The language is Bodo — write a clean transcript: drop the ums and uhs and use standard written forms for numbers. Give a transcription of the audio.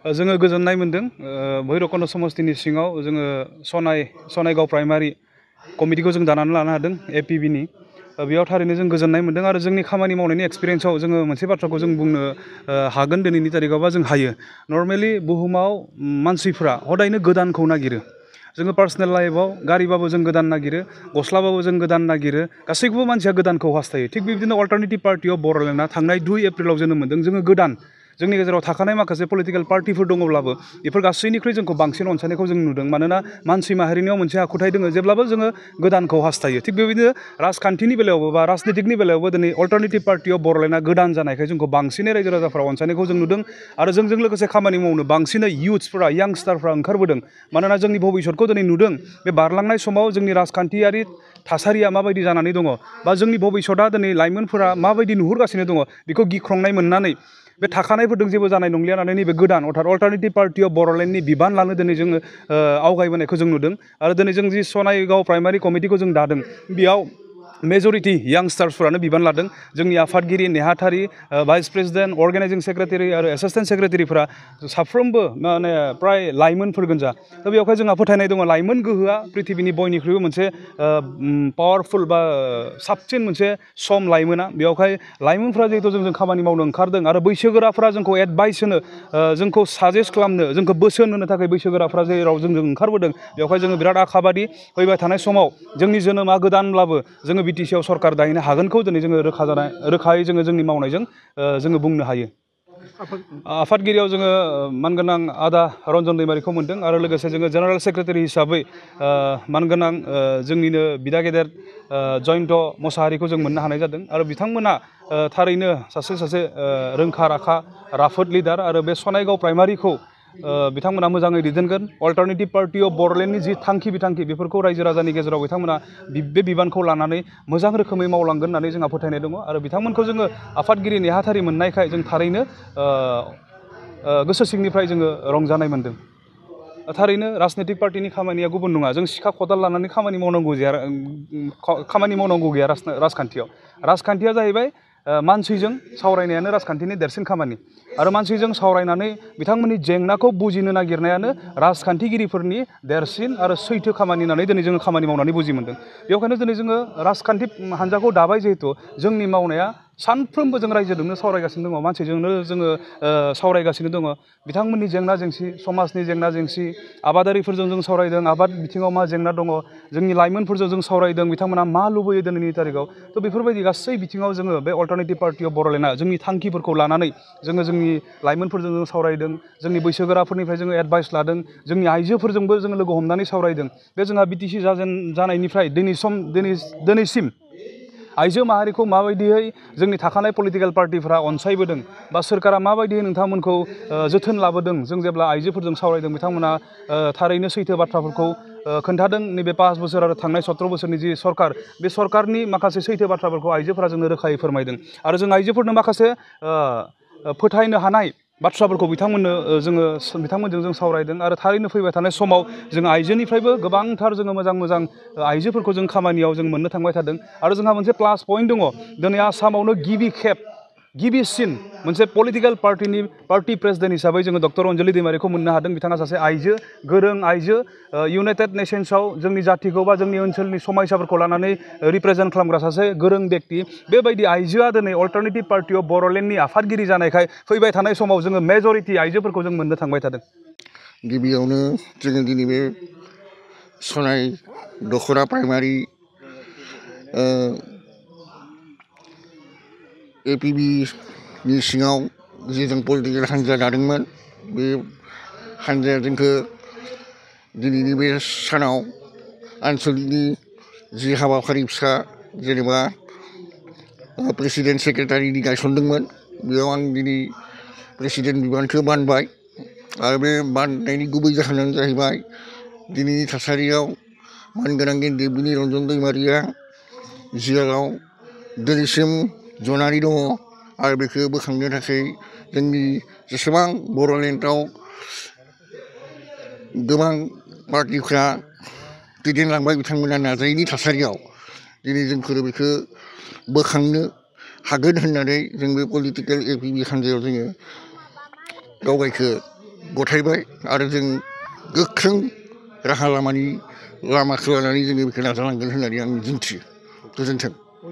जोङो गोजोननाय मोन्दों भैरबकुन्द समस्तिनि सिङाव जोङो सनायगाव प्राइमारि कमिटिखौ जों दानानै लानो हादों एपिबिनि बेयाव थारैनो जों गोजोननाय मोन्दों आरो जोंनि खामानि मावनायनि एक्सपिरियेन्सआव जोङो मोनसे बाथ्राखौ जों बुंनो हागोन दिनैनि तारिखाव बा जों हायो नर्मेलि बुहुमाव मानसिफ्रा हदायनो गोदानखौ नागिरो जोङो पार्सनेल लाइफआव गारिबाबो जों गोदान नागिरो गस्लाबाबो जों गोदान नागिरो गासैखौबो मानसिया गोदानखौ हास्थायो थिग बिदिनो अल्टारनेटिभ पार्टि अफ बड'लेण्डआ थांनाय 2 एप्रिलाव जोनोम मोन्दों जोङो गोदान जोंनि गेजेराव थाखानाय माखासे पलिटिकेल पार्टिफोर दङब्लाबो बेफोर गासैनिख्रुइ जोंखौ बांसिन अनसायनायखौ जों नुदों मानोना मानसि माहारिनियाव मोनसे आखुथाय दङ जेब्लाबो जोङो गोदानखौ हास्थायो थिग बेबायदिनो राजखान्थिनि बेलायावबो बा राजनितिकनि बेलायावबो दिनै अल्टारनेटिभ पार्टि अफ बड'लेण्डआ गोदान जानायखाय जोंखौ बांसिनै रायजो राजाफ्रा अनसायनायखौ जों नुदों आरो जोंजों लोगोसे खामानि मावनो बांसिनै इयुथ्सफोरा यांस्टारफ्रा ओंखारबोदों मानोना जोंनि भबिसतखौ दिनै नुदों बे बारलांनाय समाव जोंनि राजखान्थियारि थासारिया माबायदि जानानै दङ बा जोंनि भबिसतआ दिनै लाइमोनफोरा माबायदि नुहुरगासिनो दङ बेखौ गिख्रंनाय मोननानै बे थाखानायफोरजों जेबो जानाय नंलिया होननानै नैबे गोदान अल्टारनेटिभ पार्टि अफ बड'लेण्डनि बिबान लानो दिनै जोङो आवगायबोनायखौ जों नुदों आरो दिनै जों जि सनायगाव प्राइमारि कमिटिखौ जों दादों बेयाव मेजरिटि यांस्टार्सफोरानो बिबान लादों जोंनि आफादगिरि नेहाथारि भाइस प्रेसिडेन्ट अर्गेनाइजिं सेक्रेटारि आरो एसिस्टेन्ट सेक्रेटारिफोरा साफ्रोमबो माने प्राय लाइमोनफोर गोजा दा बेवहाय जोंहा फोथायनाय दङ लाइमोन गोहोआ पृथिबिनि बयनिख्रुइबो मोनसे पावारफुल बा साबसिन मोनसे सम लाइमोना बेवहाय लाइमोनफ्रा जिहेतु जोंजों खामानि मावनो ओंखारदों आरो बैसोगोराफ्रा जोंखौ एडभाइस होनो जोंखौ साजेस्ट खालामनो जोंखौ बोसोन होनो थाखाय बैसोगोराफ्रा जेराव जोंजों ओंखारबोदों बेवहाय जोङो बिराद आखाबादि फैबाय थानाय समाव जोंनि जोनोमा गोदानब्लाबो जोङो बिटिसिआव सरकार दाहैनो हागोनखौ दिनै जोङो रोखायै जोङो जोंनि मावनायजों जोङो बुंनो हायो आफादगिरियाव जोङो मानगोनां आदा रन्जन दैमारिखौ मोन्दों आरो लोगोसे जोङो जेनेरेल सेक्रेटारि हिसाबै मानगोनां जोंनिनो बिदा गेदेर जयन्त मोसाहारिखौ जों मोननो हानाय जादों आरो बिथांमोना थारैनो सासे रोंखा राखा राफोद लिडार आरो बे सनायगाव प्राइमारिखौ बिथांमोना मोजाङै दैदेनगोन अल्टारनेटिभ पार्टि अफ बड'लेण्डनि जि थांखि बिथांखि बेफोरखौ रायजो राजानि गेजेराव बिथांमोना बे बिबानखौ लानानै मोजां रोखोमै मावलांगोन होननानै जोंहा फोथायनाय दङ आरो बिथांमोनखौ जोङो आफादगिरि नेहाथारि मोननायखाय जों थारैनो गोसो सिंनिफ्राय जोङो रंजानाय मोन्दों थारैनो राजनितिक पार्टिनि खामानिया गुबुन नङा जों सिखा खदाल लानानै खामानि मावनांगौ गैया राजखान्थिया जाहैबाय मानसिजों सावरायनायानो राजखान्थिनि देरसिन खामानि आरो मानसिजों सावरायनानै बिथांमोननि जेंनाखौ बुजिनो नागिरनायानो राजखान्थिगिरिफोरनि देरसिन आरो सैथो खामानि होननानै दिनै जोङो खामानि मावनानै बुजि मोन्दों बेखायनो दिनै जोङो राजखान्थि हान्जाखौ दाबाय जिहेतु जोंनि मावनाया सानफ्रोमबो जों रायजोजोंनो सावरायगासिनो दङ मानसिजोंनो जोङो सावरायगासिनो दङ बिथांमोननि जेंना जेंसि समाजनि जेंना जेंसि आबादारिफोरजों जों सावरायदों आबाद बिथिङाव मा जेंना दङ जोंनि लाइमोनफोरजों जों सावरायदों बिथांमोना मा लुबैयो दिनैनि तारिखाव थ' बेफोरबायदि गासै बिथिङाव जोङो बे अल्टारनेटिभ पार्टि अफ बड'लेण्डआ जोंनि थांखिफोरखौ लानानै जोङो जोंनि लाइमोनफोरजों जों सावरायदों जोंनि बैसोगोराफोरनिफ्राय जोङो एडभाइस लादों जोंनि आइजोफोरजोंबो जोङो लोगो हमनानै सावरायदों बे जोंहा बिटिसि जानायनिफ्राय दिनैसिम आइजो माहारिखौ माबायदियै जोंनि थाखानाय पलिटिकेल पार्टिफ्रा अनसायबोदों बा सोरखारा माबायदियै नोंथांमोनखौ जोथोन लाबोदों जों जेब्ला आइजोफोरजों सावरायदों बिथांमोना थारैनो सैथो बाथ्राफोरखौ खोन्थादों नैबे 5 बोसोर आरो थांनाय 17 बोसोरनि जि सरकार बे सरकारनि माखासे सैथो बाथ्राफोरखौ आइजोफोरा जोंनो रोखायै फोरमायदों आरो जों आइजोफोरनो माखासे फोथायनो हानाय बाथ्राफोरखौ बिथांमोनजों जों सावरायदों आरो थारैनो फैबाय थानाय समाव जों आइजोनिफ्रायबो गोबांथार जोङो मोजां आइजोफोरखौ जों खामानियाव जों मोननो थांबाय थादों आरो जोंहा मोनसे प्लास पइन्ट दङ दिनै आसामावनो गिबिसिन मोनसे पलिटिकेल पार्टि प्रेसिडेन्ट हिसाबै जोङो डक्टर अनजलि दैमारिखौ मोननो हादों बिथाङा सासे आइजो गोरों आइजो इउनाइटेड नेशन्सआव जोंनि जाथिखौ बा जोंनि ओनसोलनि समायसाफोरखौ लानानै रिप्रेजेन्ट खालामग्रा सासे गोरों व्यक्ति बेबायदि आइजोआ दिनै अल्टारनेटिभ पार्टि अफ बड'लेण्डनि आफादगिरि जानायखाय फैबाय थानाय समाव जोङो मेजरिटि आइजोफोरखौ जों मोननो थांबाय थादों गिबियावनो जोङो दिनै बे सनाय दख'रा प्राइमारि एपिबिनि सिङाव जि जों पलिटिकेल हान्जा दादोंमोन बे हान्जाया जोंखौ दिनैनि बे सानाव आनसलिकनि जि हाबाफारि फिसा जेनेबा प्रेसिडेन्ट सेक्रेटारिनि गायसनदोंमोन बेयाव आं दिनै प्रेसिडेन्ट बिबानखौ बानबाय आरो बे बाननायनि गुबै जाहोनानो जाहैबाय दिनैनि थासारियाव मानगोनां गेदेरनि रन्जन दैमारिया जेराव दिनैसिम जनानै दङ आरो बेखौ बोखांनो थाखाय जोंनि जेसेबां बड'लेण्डआव गोबां पार्टिफ्रा दैदेनलांबाय बिथांमोना नाजायैनि थासारियाव दिनै जोंफोर बेखौ बोखांनो हागोन होननानै जों बे पलिटिकेल एपिबि हान्जायाव जोङो गावगायखौ गथायबाय आरो जों गोख्रों राहा लामाखौ लानानै जोङो बेखौ नाजालांगोन होननानै आं मिजिंथियो। गोजोन्थों।